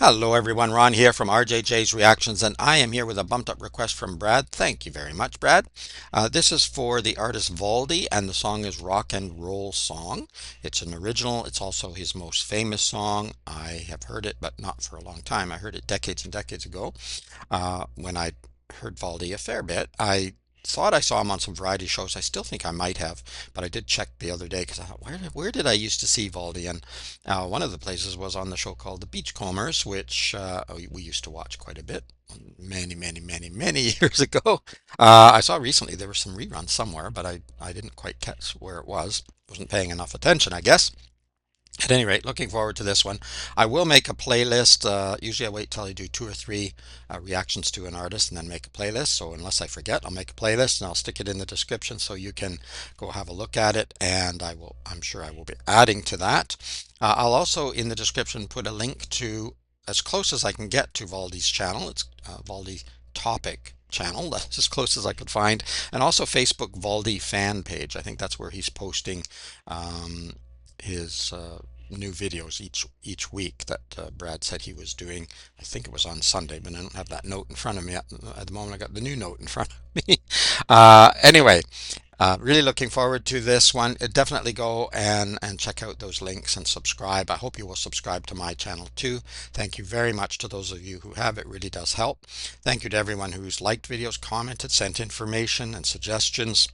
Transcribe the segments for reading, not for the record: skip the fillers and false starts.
Hello everyone, Ron here from RJJ's Reactions, and I am here with a bumped up request from Brad. Thank you very much, Brad. This is for the artist Valdy, and the song is Rock and Roll Song. It's an original, it's also his most famous song. I have heard it, but not for a long time. I heard it decades and decades ago when I heard Valdy a fair bit. I thought I saw him on some variety shows. I still think I might have, but I did check the other day because I thought, where did I used to see Valdy? And one of the places was on the show called The Beachcombers, which we used to watch quite a bit many years ago. I saw recently there were some reruns somewhere, but I didn't quite catch where it was. Wasn't paying enough attention, I guess. At any rate, looking forward to this one. I will make a playlist. Usually I wait till I do two or three reactions to an artist and then make a playlist. So unless I forget, I'll make a playlist and I'll stick it in the description so you can go have a look at it. And I'm sure I will be adding to that. I'll also in the description put a link to, as close as I can get to Valdy's channel. It's Valdy Topic channel. That's as close as I could find. And also Facebook Valdy fan page. I think that's where he's posting his new videos each week that Brad said he was doing. I think it was on Sunday, but I don't have that note in front of me at the moment. I got the new note in front of me. Anyway, really looking forward to this one. Definitely go and check out those links and subscribe. I hope you will subscribe to my channel too. Thank you very much to those of you who have. It really does help. Thank you to everyone who's liked videos, commented, sent information and suggestions.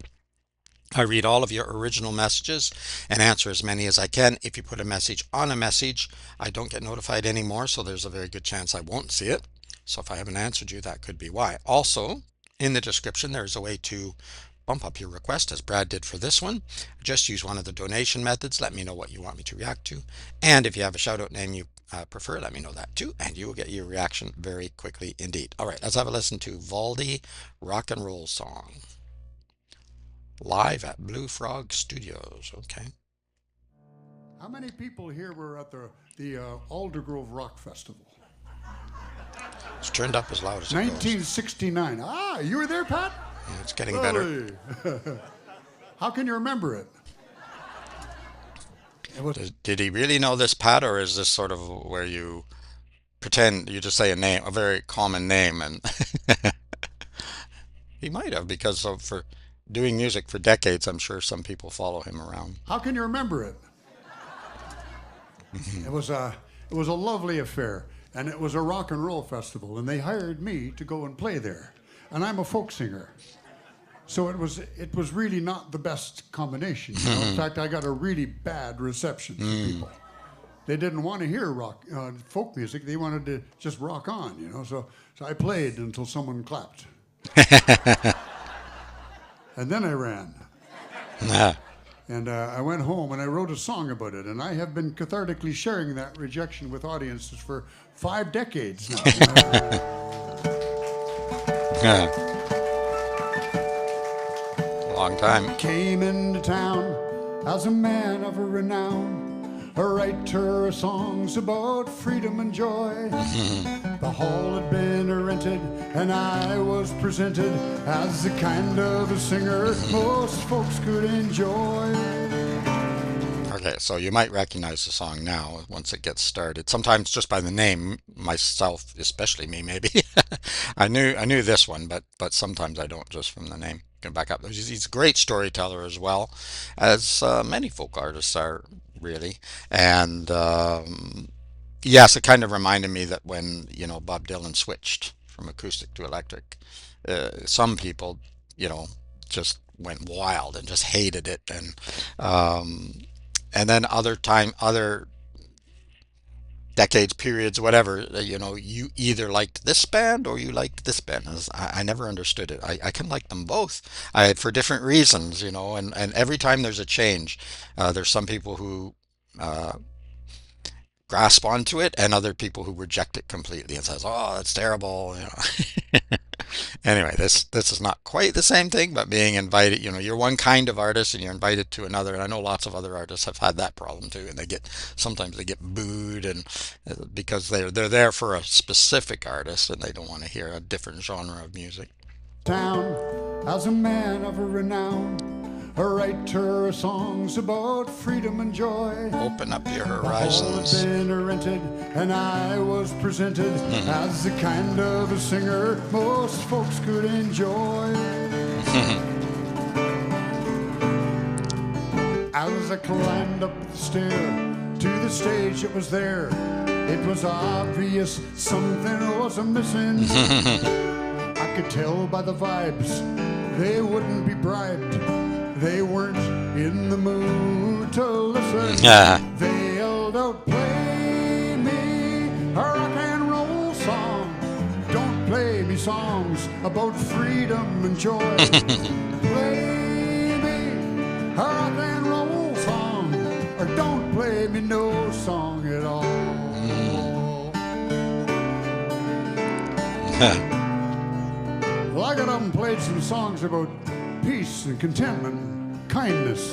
I read all of your original messages and answer as many as I can. If you put a message on a message, I don't get notified anymore, so there's a very good chance I won't see it. So if I haven't answered you, that could be why. Also, in the description, there's a way to bump up your request, as Brad did for this one. Just use one of the donation methods. Let me know what you want me to react to. And if you have a shout out name you prefer, let me know that too, and you will get your reaction very quickly indeed. All right, let's have a listen to Valdy Rock and Roll Song. Live at Blue Frog Studios. Okay. How many people here were at the Aldergrove Rock Festival? It's turned up as loud as it goes. 1969. Ah, you were there, Pat? Yeah, it's getting better. How can you remember it? Did he really know this, Pat, or is this sort of where you pretend you just say a name, a very common name, and he might have because for doing music for decades, I'm sure some people follow him around. How can you remember it? It was a lovely affair, and it was a rock and roll festival, and they hired me to go and play there, and I'm a folk singer, so it was really not the best combination. You know? In fact, I got a really bad reception from people. They didn't want to hear folk music; they wanted to just rock on, you know. So I played until someone clapped. And then I ran. And I went home and I wrote a song about it. And I have been cathartically sharing that rejection with audiences for 5 decades now. Long time. Came into town as a man of renown, a writer of songs about freedom and joy. The hall had been rented and I was presented as the kind of a singer most folks could enjoy. Okay, so you might recognize the song now once it gets started. Sometimes just by the name, myself, especially me, maybe. I knew this one, but sometimes I don't just from the name. Going back up, he's a great storyteller as well, as many folk artists are really. And yes, it kind of reminded me that when Bob Dylan switched from acoustic to electric, some people just went wild and just hated it, and then other decades, periods, whatever, you either liked this band or you liked this band. I never understood it. I can like them both, for different reasons, and every time there's a change, there's some people who grasp onto it and other people who reject it completely and says, oh, that's terrible. Anyway, this is not quite the same thing, but being invited, you're one kind of artist and you're invited to another, and I know lots of other artists have had that problem too, and sometimes they get booed, and because they're there for a specific artist and they don't want to hear a different genre of music. Town as a man of renown, write her songs about freedom and joy. Open up your The hall had horizons. been rented, and I was presented as the kind of a singer most folks could enjoy. As I climbed up the stair to the stage, it was there. It was obvious something was missing. I could tell by the vibes they wouldn't be bribed. They weren't in the mood to listen. They yelled out, "Play me a rock and roll song. Don't play me songs about freedom and joy. Play me a rock and roll song, or don't play me no song at all." Well, I got up and played some songs about peace and contentment, kindness,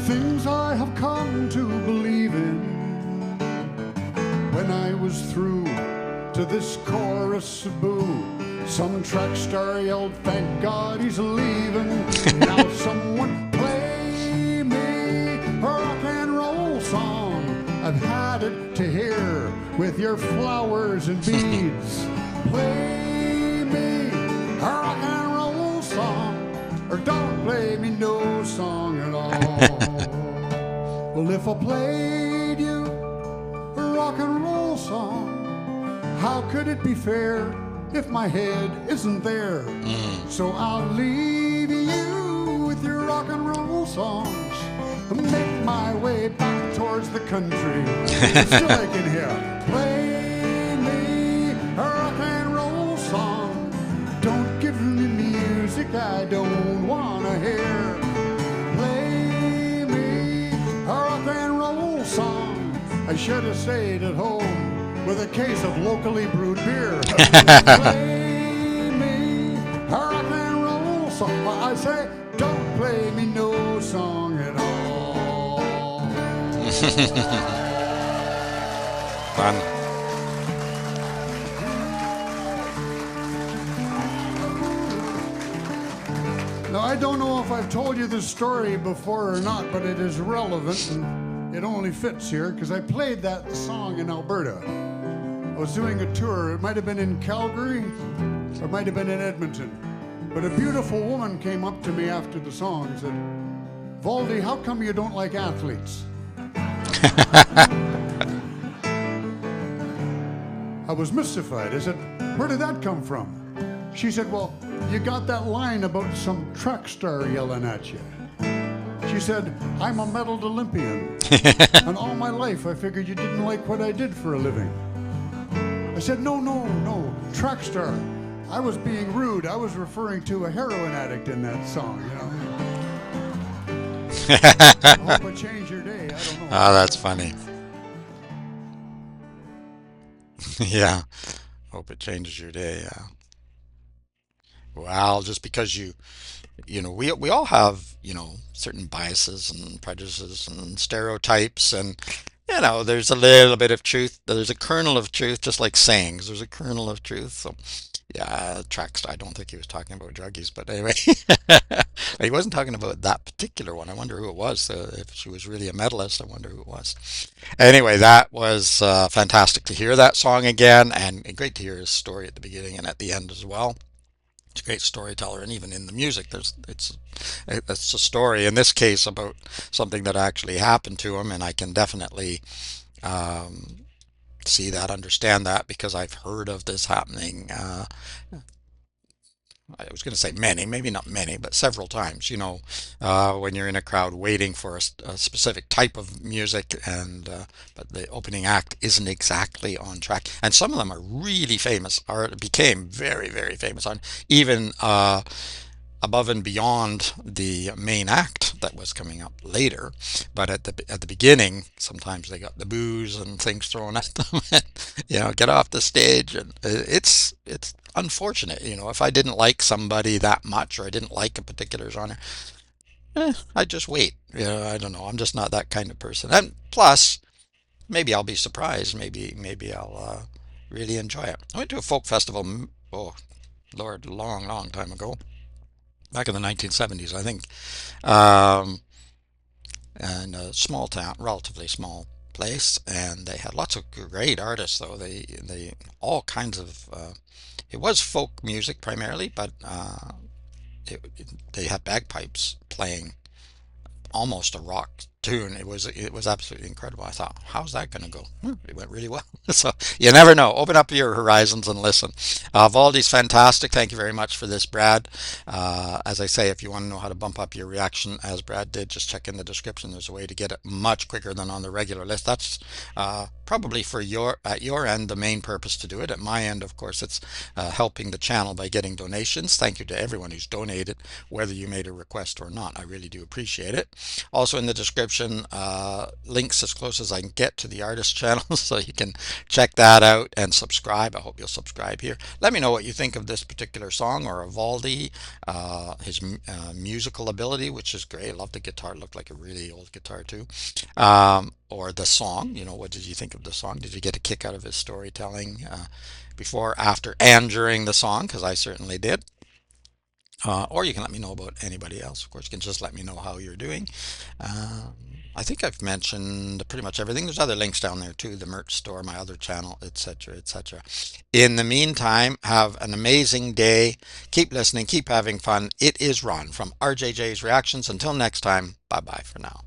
things I have come to believe in. When I was through to this chorus of boo, some track star yelled, "Thank God he's leaving." Now someone play me a rock and roll song. I've had it to hear with your flowers and beads. Play me a rock and roll song, or don't play me no song at all. Well, if I played you a rock and roll song, how could it be fair if my head isn't there? So I'll leave you with your rock and roll songs and make my way back towards the country. Still I can hear, "Play me a rock and roll song. Don't give me music I don't want to hear. Play me a rock and roll song." I should have stayed at home with a case of locally brewed beer. Play me a rock and roll song. I say, don't play me no song at all. Fun. Now, I don't know if I've told you this story before or not, but it is relevant and it only fits here because I played that song in Alberta. I was doing a tour. It might have been in Calgary or it might have been in Edmonton. But a beautiful woman came up to me after the song and said, "Valdy, how come you don't like athletes?" I was mystified. I said, "Where did that come from?" She said, "Well, you got that line about some track star yelling at you." She said, "I'm a medaled Olympian, and all my life I figured you didn't like what I did for a living." I said, "No, track star. I was being rude. I was referring to a heroin addict in that song, you know." I hope I changed your day. I don't know. Oh, that's funny. Yeah. Hope it changes your day. Yeah. Well, just because we all have, certain biases and prejudices and stereotypes, and there's a little bit of truth. There's a kernel of truth, just like sayings. There's a kernel of truth. So, yeah, tracks. I don't think he was talking about druggies, but anyway, he wasn't talking about that particular one. I wonder who it was. If she was really a medalist, I wonder who it was. Anyway, that was fantastic to hear that song again, and great to hear his story at the beginning and at the end as well. It's a great storyteller, and even in the music, it's a story in this case about something that actually happened to him, and I can definitely um, see that, understand that, because I've heard of this happening. I was going to say many, maybe not many, but several times. When you're in a crowd waiting for a specific type of music, and but the opening act isn't exactly on track, and some of them are really famous, or became very, very famous on even above and beyond the main act that was coming up later. But at the beginning, sometimes they got the booze and things thrown at them, and get off the stage, and it's unfortunate. If I didn't like somebody that much, or I didn't like a particular genre, I'd just wait. I don't know. I'm just not that kind of person. And plus, maybe I'll be surprised. Maybe I'll really enjoy it. I went to a folk festival. Oh Lord, a long, long time ago. back in the 1970s, I think. Um, and a small town, relatively small place, and they had lots of great artists. Though they all kinds of it was folk music primarily, but they had bagpipes playing almost a rock tune. It was absolutely incredible. I thought, how's that going to go? It went really well. So you never know. Open up your horizons and listen. Valdy's fantastic. Thank you very much for this, Brad. As I say, if you want to know how to bump up your reaction as Brad did, just check in the description. There's a way to get it much quicker than on the regular list. That's probably for your at your end the main purpose to do it. At my end, of course, it's helping the channel by getting donations. Thank you to everyone who's donated, whether you made a request or not. I really do appreciate it. Also in the description, links as close as I can get to the artist channel so you can check that out and subscribe. I hope you'll subscribe here. Let me know what you think of this particular song or of Valdy, his musical ability, which is great. I love the guitar. It looked like a really old guitar too. Or the song. What did you think of the song? Did you get a kick out of his storytelling before, after, and during the song? Because I certainly did. Or you can let me know about anybody else. Of course, you can just let me know how you're doing. Um, I think I've mentioned pretty much everything. There's other links down there too, the merch store, my other channel, etc., etc. In the meantime, have an amazing day. Keep listening, keep having fun. It is Ron from RJJ's Reactions. Until next time, bye bye for now.